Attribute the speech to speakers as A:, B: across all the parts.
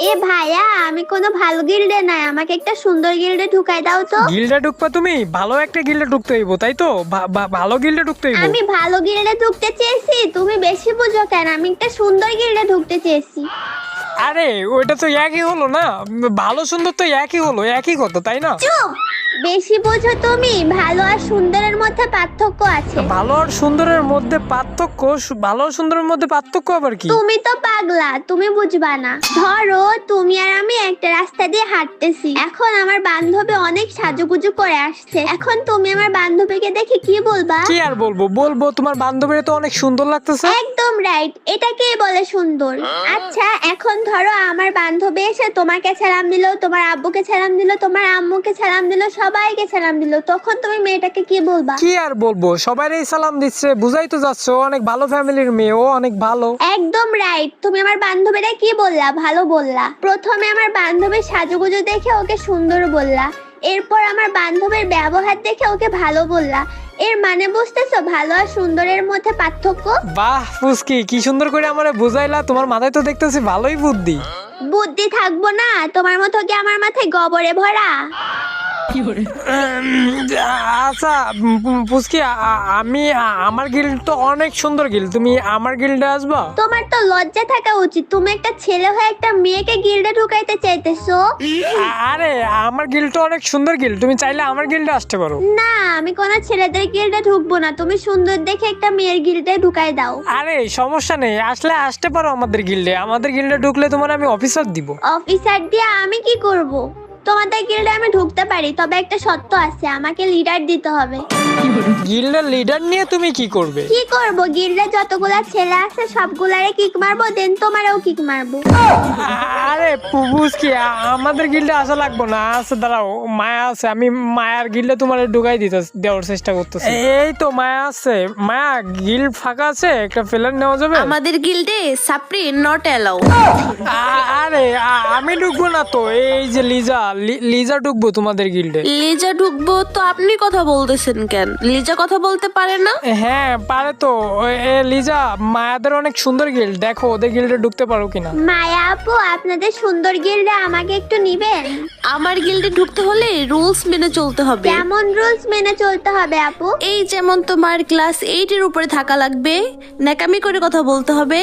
A: এ ভাইয়া, আমি কোনো ভালো গিল্ডে নাই, আমাকে একটা সুন্দর গিল্ডে ঢুকাই দাও তো।
B: গিল্ডে ঢুকবা তুমি? ভালো একটা গিল্ডে ঢুকতে হইব, তাই তো? ভালো গিল্ডে ঢুকতে হইব।
A: আমি ভালো গিল্ডে ঢুকতে চেয়েছি, তুমি বেশি বুঝো কেন? আমি একটা সুন্দর গিল্ডে ঢুকতে চেয়েছি।
B: আরে ওইটা তো একই হলো না, ভালো সুন্দর তো একই হলো, একই কথা, তাই না?
A: চুপ! বেশি বুঝো তুমি। ভালো আর সুন্দরের মধ্যে পার্থক্য আছে।
B: ভালো আর সুন্দরের মধ্যে পার্থক্য? ভালো আর সুন্দরের মধ্যে পার্থক্য আবার কি?
A: তুমি তো পাগলা, তুমি বুঝবা না। ধরো তুমি আর আমি একটা রাস্তা দিয়ে হাঁটতেছি, এখন আমার বান্ধবী অনেক সাজুগুজু করে আসছে, এখন তুমি আমার বান্ধবীকে দেখে কি বলবা?
B: কি আর বলবো তোমার বান্ধবীর তো অনেক সুন্দর লাগতেছে।
A: একদম রাইট, এটাকেই বলে সুন্দর। আচ্ছা, এখন ধরো আমার বান্ধবী এসে তোমাকে সালাম দিল, তোমার আব্বুকে সালাম দিল, তোমার আম্মুকে সালাম দিল, সবাইকে সালাম দিল, তখন তুমি মেয়েটাকে কি বলবা?
B: কি আর বলবো, সবারই সালাম দিচ্ছে, বুঝাই তো যাচ্ছে ও অনেক ভালো ফ্যামিলির মেয়ে, ও অনেক ভালো।
A: একদম রাইট, তুমি আমার বান্ধবীরা কি বললা? ভালো বললা। প্রথমে আমার বান্ধবীর সাজুগুজু দেখে ওকে সুন্দর বললা, এরপর আমার বান্ধবীর ব্যবহার দেখে ওকে ভালো বললা। এর মানে বুঝতেছো ভালো আর সুন্দরের মধ্যে পার্থক্য?
B: বাহ ফুসকি, কি সুন্দর করে আমারে বুঝাইলা। তোমার মাথায় তো দেখতেছি ভালোই বুদ্ধি।
A: বুদ্ধি থাকবো না? তোমার মতো কি আমার মাথায় গোবরে ভরা?
B: আচ্ছা ফুসকি, আমি আমার গিল্ড তো অনেক সুন্দর গিল্ড, তুমি আমার গিল্ডে আসবা?
A: তোমার তো লজ্জা থাকা উচিত, তুমি একটা ছেলে হয়ে একটা মেয়েকে গিল্ডে ঢুকাইতে চাইতেছো।
B: আরে আমার গিল্ড অনেক সুন্দর গিল্ড, তুমি চাইলে আমার গিল্ডে আসতে পারো।
A: না, আমি কোনো ছেলেদের গিল্ডে ঢুকবো না, তুমি সুন্দর দেখে একটা মেয়ের গিল্ডে ঢুকাই দাও।
B: আরে সমস্যা নেই, আসলে আসতে পারো আমাদের গিল্ডে। আমাদের গিল্ডে ঢুকলে তোমার আমি অফিসার দিব।
A: অফিসার দিয়ে আমি কি করব? তোমাদের গিল্ডে আমি ঢুকতে পারি, তবে একটা শর্ত আছে, আমাকে লিডার দিতে হবে।
B: গিল্ডের লিডার নিয়ে তুমি কি করবে?
A: কি করব? গিল্ডে যতগুলা ছেলে আছে সবগুলারে কিক মারবো, দেন তোমারও কিক মারবো।
B: আরে ফুসকি, আমাদের গিল্ডে আসা লাগবো না। আছে, দাঁড়াও, মায়া আছে, আমি মায়ার গিল্ডে তোমার ঢুকাই দেওয়ার চেষ্টা করতেছি। এই তো মায়া আছে। মায়া, গিল্ড ফাঁকা আছে, একটা ফেলার নেওয়া যাবে?
C: আমাদের গিল্ডে সাপ্রি নট অ্যালাউ।
B: আরে আমি ঢুকবো না তো, এই যে লিজা ঢুকবো তোমাদের গিল্ডে।
C: লিজা ঢুকবো তো আপনি কথা বলতেছেন কেন? লিজা কথা বলতে পারে না?
B: হ্যাঁ পারে তো। লিজা, মায়াদের অনেক সুন্দর গিল্ড, দেখো ওদের গিল্ডে ঢুকতে পারো কিনা।
A: মায়া আপু, আপনাদের সুন্দর গিল্ডে আমাকে একটু নিবেন?
C: আমার গিল্ডে ঢুকতে হলে রুলস মেনে চলতে হবে।
A: কেমন রুলস মেনে চলতে হবে আপু?
C: এই যেমন তোমার ক্লাস 8 এর উপরে থাকা লাগবে, ন্যাকামি করে কথা বলতে হবে,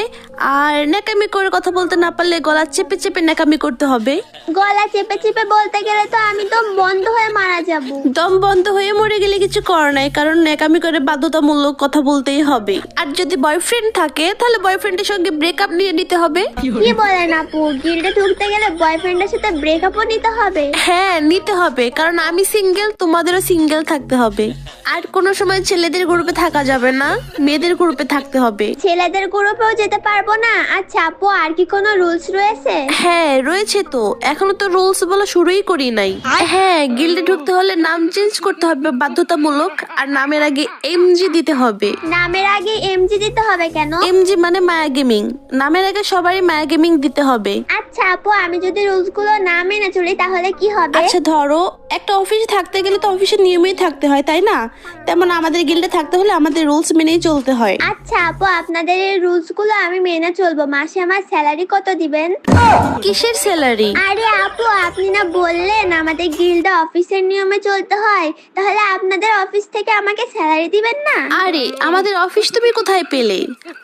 C: আর ন্যাকামি করে কথা বলতে না পারলে গলা চেপে চেপে ন্যাকামি করতে হবে।
A: গলা চেপে চেপে বলতে গেলে তো আমি তো বন্ধ হয়ে মারা যাব।
C: দম বন্ধ হয়ে মরে গেলে কিছু করার নাই, কারণ ন্যাকামি করে বাধ্যতামূলক কথা বলতেই হবে। আর যদি বয়ফ্রেন্ড থাকে তাহলে বয়ফ্রেন্ডের সঙ্গে ব্রেকআপ নিয়ে নিতে হবে।
A: কি বলেন আপু? গিল্ডে ঢুকতে গেলে বয়ফ্রেন্ডের সাথে ব্রেকআপও নিতে হবে?
C: হ্যাঁ নিতে হবে, কারণ আমি সিঙ্গেল, তোমাদেরও সিঙ্গেল থাকতে হবে। আর কোনো সময় ছেলেদের গ্রুপে থাকা যাবে না, মেয়েদের গ্রুপে থাকতে হবে।
A: ছেলেদের গ্রুপেও যেতে পারবো না? আচ্ছা আপু, আর কি কোনো রুলস রয়েছে?
C: হ্যাঁ রয়েছে তো, এখনো তো রুলস বলা শুরুই করি নাই। হ্যাঁ, গিল্ডে ঢুকতে হলে নাম চেঞ্জ করতে হবে বাধ্যতামূলক, আর নামের আগে এমজি দিতে হবে।
A: নামের আগে এমজি দিতে হবে কেন?
C: এমজি মানে মায়া গেমিং, নামের আগে সবারই মায়া গেমিং দিতে হবে।
A: আচ্ছা আপু, আমি যদি রুলস গুলো না মেনে চলি তাহলে কি হবে?
C: আচ্ছা ধরো একটা অফিসে থাকতে গেলে তো অফিসের নিয়মেই থাকতে হয়, তাই না? তেমন আমাদের গিল্ডে থাকতে হলে আমাদের রুলস মেনেই চলতে হয়।
A: আচ্ছা আপু, আপনাদের এই রুলস গুলো আমি মেনে চলবো। মাসে আমার স্যালারি কত দিবেন?
C: কিসের স্যালারি?
A: আরে আপু, আপনি না বললেন আমাদের গিল্ডে অফিসের নিয়মে চলতে হয়, তাহলে আপনাদের অফিস থেকে আমাকে স্যালারি দিবেন না?
C: আরে আমাদের অফিস তুমি কোথায় পেলে?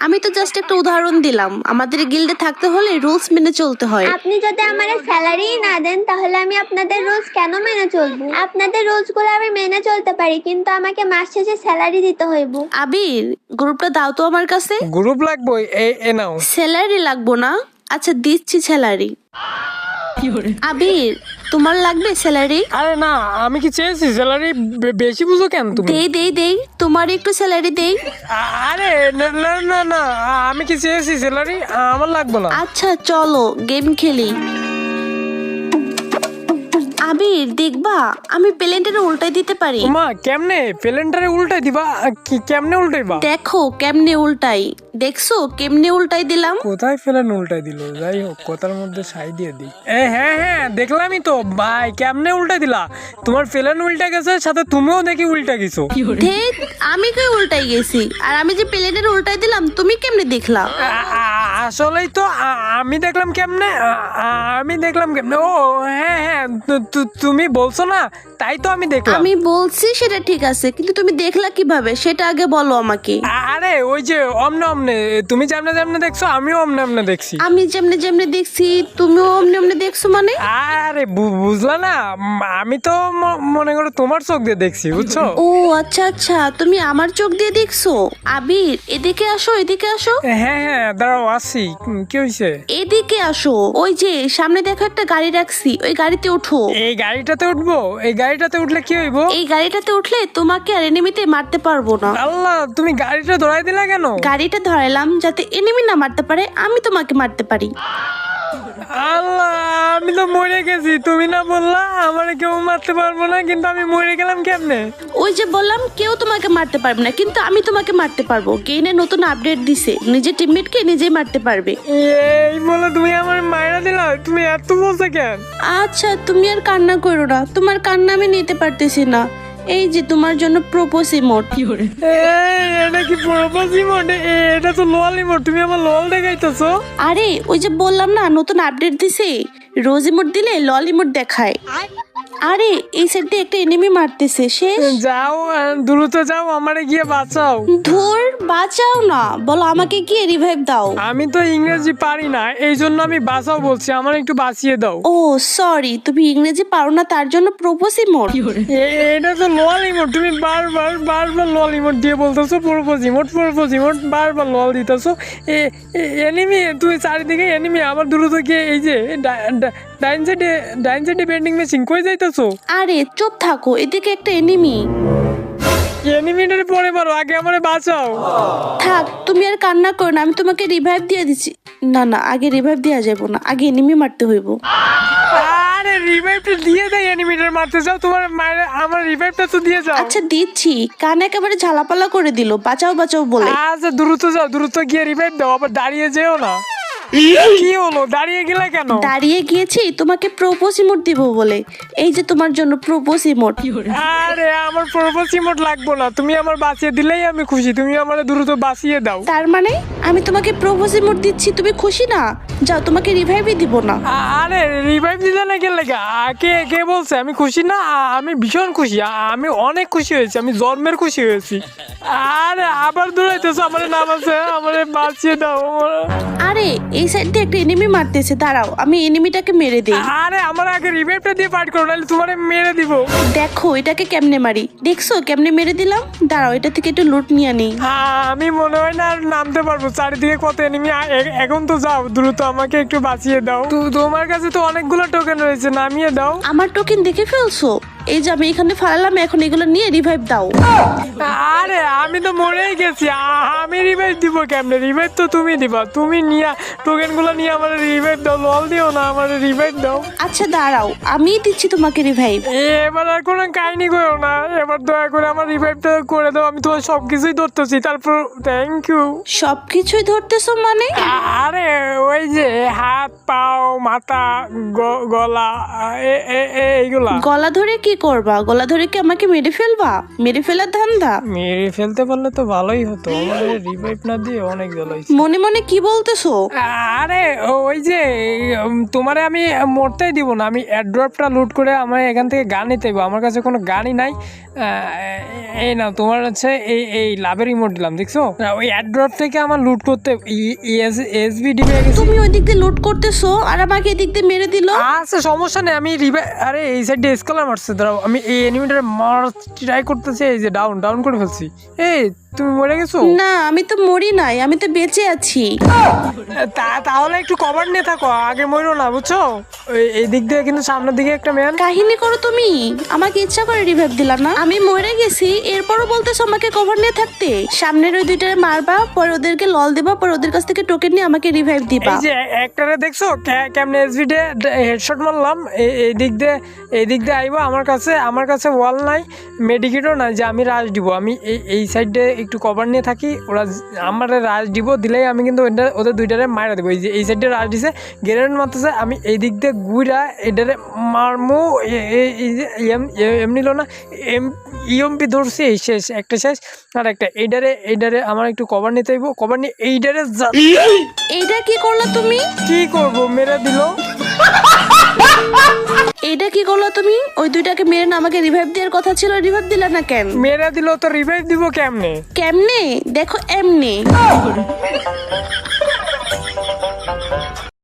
C: আমি তো জাস্ট একটা উদাহরণ দিলাম। আমাদের গিল্ডে থাকতে হলে রুলস মেনে চলতে হয়।
A: আপনি যদি আমার স্যালারি না দেন তাহলে আমি আপনাদের রুলস কেন মেনে চলবো? আপনাদের রুলস গুলো আমি মেনে চলতে পারি, কিন্তু আমাকে মাস শেষে স্যালারি দিতে হইব।
C: আবির, গ্রুপটা দাও তো আমার কাছে।
B: গ্রুপ লাগবো? এ নাও।
C: স্যালারি লাগবো না? আচ্ছা দিচ্ছি স্যালারি। আবির, তোমার লাগবে স্যালারি?
B: আরে না, আমি কি চেয়েছি স্যালারি? বেশি বুঝো কেন তুমি?
C: দেই তোমার একটু স্যালারি দেই।
B: আরে না না না না, আমি কি চেয়েছি স্যালারি? আমার লাগবে না।
C: আচ্ছা চলো গেম খেলি। আবির দেখবা, আমি প্লেনটারে উল্টাই দিতে পারি।
B: মা, কেমনে প্লেনটারে উল্টাই দিবা? কেমনে উল্টাইবা?
C: দেখো কেমনে উল্টাই, দেখছো কেমনে উল্টাই দিলাম?
B: কোথায় প্লেন উল্টাই দিল? যাই হোক, কথার মধ্যে সাই দিয়ে দিই। হ্যাঁ দেখলামই তো ভাই, কেমনে উল্টাই দিলা? তোমার প্লেন উল্টে গেছে, সাথে তুমিও দেখি উল্টা গেছো।
C: ধেৎ, আমি কই উল্টাই গেছি? আর আমি যে প্লেনের উল্টাই দিলাম তুমি কেমনে দেখলা?
B: আসলেই তো আমি দেখলাম কেমনে ও হ্যাঁ হ্যাঁ তুমি বলছো না, তাই তো আমি দেখলাম।
C: আমি বলছি সেটা ঠিক আছে, কিন্তু তুমি দেখলা কিভাবে সেটা আগে বলো আমাকে।
B: আরে ওই যে অমনে অমনে, তুমি যেমনে যেমনে দেখছো আমিও অমনে অমনে দেখছি।
C: আমি যেমনে যেমনে দেখছি তুমিও অমনি অমনি দেখছো মানে?
B: আরে বুঝলা না, আমি তো মনে করো তোমার চোখ দিয়ে দেখছি, বুঝছো?
C: ও আচ্ছা আচ্ছা, তুমি আমার চোখ দিয়ে দেখছো। আবির এদিকে আসো, এদিকে আসো।
B: হ্যাঁ হ্যাঁ দাঁড়াও আসি, কি হয়েছে?
C: এদিকে আসো, ওই যে সামনে দেখো একটা গাড়ি রাখছি, ওই গাড়িতে ওঠো।
B: এই গাড়িটাতে উঠবো? এই গাড়িটাতে উঠলে কি হইব?
C: এই গাড়িটাতে উঠলে তোমাকে আর এনিমিতে মারতে পারবো না।
B: আল্লাহ, তুমি গাড়িটা ধরাই দিলা কেন?
C: গাড়িটা ধরাইলাম যাতে এনিমি না মারতে পারে, আমি তোমাকে মারতে পারি।
B: আল্লাহ, আমি তো মরে গেছি। তুমি না বললা আমারে কেউ মারতে পারবো না, কিন্তু আমি মরে গেলাম কেমনে?
C: ওই যে বললাম কেউ তোমাকে মারতে পারবে না, কিন্তু আমি তোমাকে মারতে পারবো। গেইনে নতুন আপডেট দিছে, নিজের টিমমেটকে নিজেই মারতে পারবে।
B: এই বলে তুমি আমার মায়েরা দিলা? তুমি এত বলছো কেন?
C: আচ্ছা তুমি আর কান্না করো না, তোমার কান্না আমি নিতে পারতেছি না। এই যে তোমার জন্য প্রপোজ ইমোট।
B: এটা কি প্রপোজ ইমোট? এটা তো লল ইমোট, তুমি আমার লল দেখাইতেছো।
C: আরে ওই যে বললাম না নতুন আপডেট দিছে, রোজ ইমোট দিলে লল ইমোট দেখায়। আরে এই সাইডে একটা এনিমি মারতেছে, শেষ।
B: যাও দ্রুত যাও, আমারে গিয়ে বাঁচাও।
C: ধুর, বাঁচাও না, বলো আমাকে গিয়ে রিভাইভ দাও।
B: আমি তো ইংরেজি পারি না, এই জন্য আমি বাঁচাও বলছি, আমার একটু বাঁচিয়ে দাও।
C: ও সরি, তুমি ইংরেজি পারো না তার জন্য প্রপোজ ইমোট।
B: এটা তো লল ইমোট, তুমি বারবার লল ইমোট দিয়ে বলতেছো প্রপোজ ইমোট, বারবার লল দিতেছো। এনিমি, তুই চারিদিকে এনিমি, আমার দ্রুত গিয়ে এই যে ডাইন সাইডে বেন্ডিং মেশিন কই যাইতেছো?
C: আরে চুপ থাকো, এদিকে একটা এনিমি।
B: এনিমিটার পরে মারো, আগে আমারে বাঁচাও।
C: থাক, তুমি আর কান্না করো না, আমি তোমাকে রিভাইভ দিয়ে দিচ্ছি। না না, আগে রিভাইভ দেওয়া যাবে না, আগে এনিমি মারতে হইব।
B: আরে রিভাইভটা দিয়ে দেয়, এনিমিটার মারতে যাও, তোমার মায়ের আমার রিভাইভটা তো দিয়ে যাও।
C: আচ্ছা দিচ্ছি, কান একেবারে ঝালাপালা করে দিল, বাঁচাও বাঁচাও বলে।
B: আচ্ছা দ্রুত যাও, দ্রুত গিয়ে রিভাইভ দাও, আবার দাঁড়িয়ে যেও না। কি হলো, দাঁড়িয়ে গেলে কেন?
C: দাঁড়িয়ে গিয়েছি তোমাকে প্রপোজ ইমোট দিব বলে। এই যে তোমার জন্য প্রপোজ ইমোট।
B: আরে আমার প্রপোজ ইমোট লাগবো না, তুমি আমার বাঁচিয়ে দিলেই আমি খুশি, তুমি আমার দ্রুত বাঁচিয়ে দাও।
C: তার মানে আমি তোমাকে প্রপোজ ইমোট দিচ্ছি, তুমি খুশি না? যাও, তোমাকে রিভাইভই দিব না।
B: আরে রিভাইভ দিলে না গেলে কে কে বলছে আমি খুশি না? আমি ভীষণ খুশি, আমি অনেক খুশি হয়েছি, আমি জন্মের খুশি হয়েছি। আরে আবার দৌড়াইতেছো, আমার নাম আছে, আমার বাঁচিয়ে দাও।
C: আরে এই সাইড দিয়ে একটা এনিমি মারতেছে, দাঁড়াও আমি এনিমিটাকে মেরে দিই।
B: আরে আমার আগে রিভাইভটা দিয়ে ফাইট করো, নাহলে তোমারে মেরে দিব।
C: দেখো এটাকে কেমনে মারি, দেখছো কেমনে মেরে দিলাম। দাঁড়াও এটা থেকে একটু লুট নিয়ে নিই।
B: আমি মনে হয় না আর নামতে পারবো, চারিদিকে কত এনিমি। এখন তো যাও, দ্রুত আমাকে একটু বাঁচিয়ে দাও। তোমার কাছে তো অনেকগুলো টোকেন রয়েছে, নামিয়ে দাও।
C: আমার টোকেন দেখে ফেলছো? এই যে আমি এখানে ফালালাম, এখন এগুলো নিয়ে রিভাইভ দাও।
B: আরে আমি তো মরেই গেছি, আমি রিভাইভ দিব কেমনে? রিভাইভ তো তুমি দিবা, তুমি নিয়ে টোকেন গুলো নিয়ে আমার রিভাইভ দাও, লল দিও না, আমার রিভাইভ দাও।
C: আচ্ছা দাঁড়াও, আমিই দিচ্ছি তোমাকে রিভাইভ।
B: এবার আর কোনো কাহিনী করো না, এবার দয়া করে আমার রিভাইভটা করে দাও, আমি তোমার সবকিছুই ধরতেছি। তারপর থ্যাংক ইউ।
C: সবকিছুই ধরতেছো মানে?
B: আরে ওই যে হাত, পাও, মাথা, গলা, এইগুলা।
C: গলা ধরে কি করবা? গলা ধরে কি আমাকে মেরে ফেলবা? মেরে ফেলার ধান্দা?
B: মেরে ফেলতে পারলে তো ভালোই হতো, আমার রিভাইভ না দিয়ে অনেক জ্বালাইছে।
C: মনে মনে কি বলতেছো?
B: আরে ওই যে তোমারে আমি মরতেই দিব না, আমি এয়ারড্রপটা লুট করে আমার এখান থেকে গান নিতে হইব, আমার কাছে কোনো গানই নাই। এই না তোমার হচ্ছে এই লাভের ইমোট দিলাম, দেখছো? ওই এয়ারড্রপ থেকে আমার লুট করতে এসবিডি পেয়ে গেছি।
C: তুমি ওই দিক দিয়ে লুট করতেছো আর আমাকে এদিক দিয়ে মেরে দিল।
B: আচ্ছা সমস্যা নেই, আমি আরে এই সাইডে স্কলার মারছে, দাঁড়াও আমি এই এনিমিটার মার ট্রাই করতেছি। এই যে ডাউন করে ফেলছি। এই তুমি মরে গেছো?
C: না আমি তো মরি নাই, আমি তো বেঁচে আছি।
B: তাহলে একটু কভার নিয়ে থাকো, আগে মরো না, বুঝছো? এই দিক দিয়ে কিন্তু সামনের দিকে একটা ম্যান।
C: কাহিনী করো তুমি, আমাকে ইচ্ছা করে রিভাইভ দিলা না? আমি মরে গেছি, এরপরও বলতেছো আমাকে কভার নিয়ে থাকতে। সামনের ওই দুইটারে মারবা, পরে ওদেরকে লল দিবা, পরে ওদের কাছ থেকে টোকেন নিয়ে আমাকে রিভাইভ দিবা।
B: এই যে একটারে দেখছো কেমনে এসভিডে হেডশট মারলাম। এই দিক দিয়ে আইবো আমার কাছে ওয়াল নাই, মেডিকেটও নাই যে আমি রাশ দিব। আমি এই সাইডে একটু কভার নিয়ে থাকি, ওরা আমার রাশ দিব, দিলেই আমি কিন্তু ওদের দুইটারে মারা দেবো। এই যে এই সাইডে রাশ দিছে, গ্রেনেড মারতেছে, আমি এই দিক দিয়ে গুইরা এটারে মারমু এমনি লো না ইএমপি ধরছি এই শেষ একটা শেষ আর একটা এইটারে আমার একটু কভার নিতে হইব কভার নিয়ে এইটারে
C: এইটা কি করলা তুমি?
B: কি করব মেরে দিল
C: এইটা কি করলা তুমি? ওই দুইটাকে মেরে না আমাকে রিভাইভ দেওয়ার কথা ছিল, রিভাইভ দিলা না কেন?
B: মেরে দিল তো রিভাইভ দিব কেমনে?
C: কেমনে? দেখো এমনি।